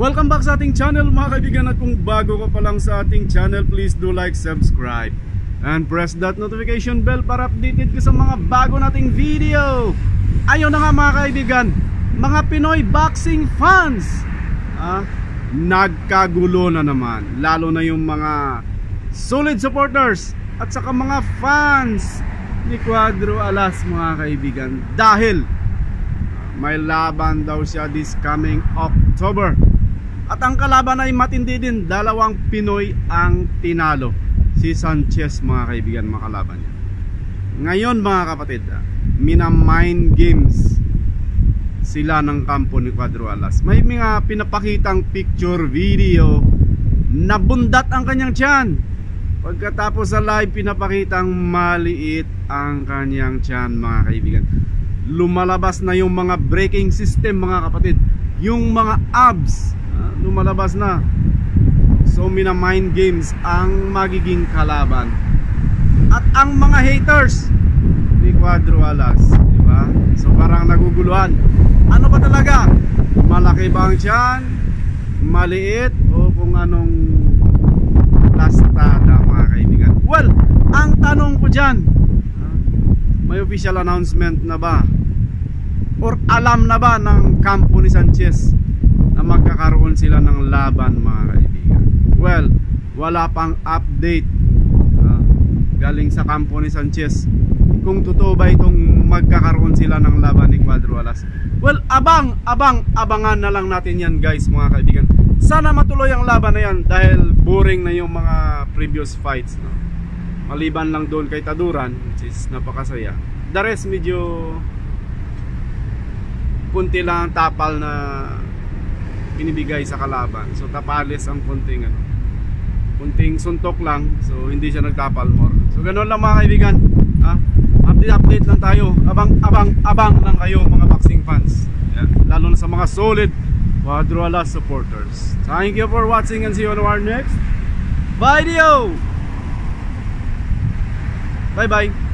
Welcome back sa ating channel mga kaibigan, at kung bago ka pa lang sa ating channel, please do like, subscribe and press that notification bell para updated ka sa mga bago nating video. Ayun na nga mga kaibigan, mga Pinoy boxing fans, nagkagulo na naman, lalo na yung mga solid supporters at saka mga fans ni Cuadro Alas mga kaibigan, dahil may laban daw siya this coming October. At ang kalaban ay matindi din, dalawang Pinoy ang tinalo. Si Sanchez mga kaibigan, mga kalaban niya. Ngayon mga kapatid, mina-mind games sila ng kampo ni Cuadro Alas. May mga pinapakitang picture, video, nabundat ang kanyang tiyan. Pagkatapos sa live, pinapakitang maliit ang kanyang tiyan mga kaibigan. Lumalabas na yung mga braking system mga kapatid, yung mga abs, lumalabas na. So mina-mind games ang magiging kalaban. At ang mga haters ni Cuadro Alas, diba? So parang naguguluhan, ano ba talaga? Malaki ba ang tiyan? Maliit? O kung anong plastada mga kaibigan? Well, ang tanong ko dyan, may official announcement na ba? Or alam na ba ng kampo ni Sanchez na magkakaroon sila ng laban mga kaibigan? Well, wala pang update galing sa kampo ni Sanchez kung totoo ba itong magkakaroon sila ng laban ni Cuadro Alas. Well, abangan na lang natin yan guys mga kaibigan. Sana matuloy ang laban na yan dahil boring na yung mga previous fights, no? Maliban lang doon kay Taduran, which is napakasaya. The rest medyo kunti lang ang tapal na binibigay sa kalaban. So tapalis ang kunting suntok lang. So hindi siya nagtapal more. So ganoon lang mga kaibigan. Update lang tayo. Abang lang kayo mga boxing fans. Yan. Lalo na sa mga solid Cuadro Alas supporters. Thank you for watching and see you on our next video. Bye bye.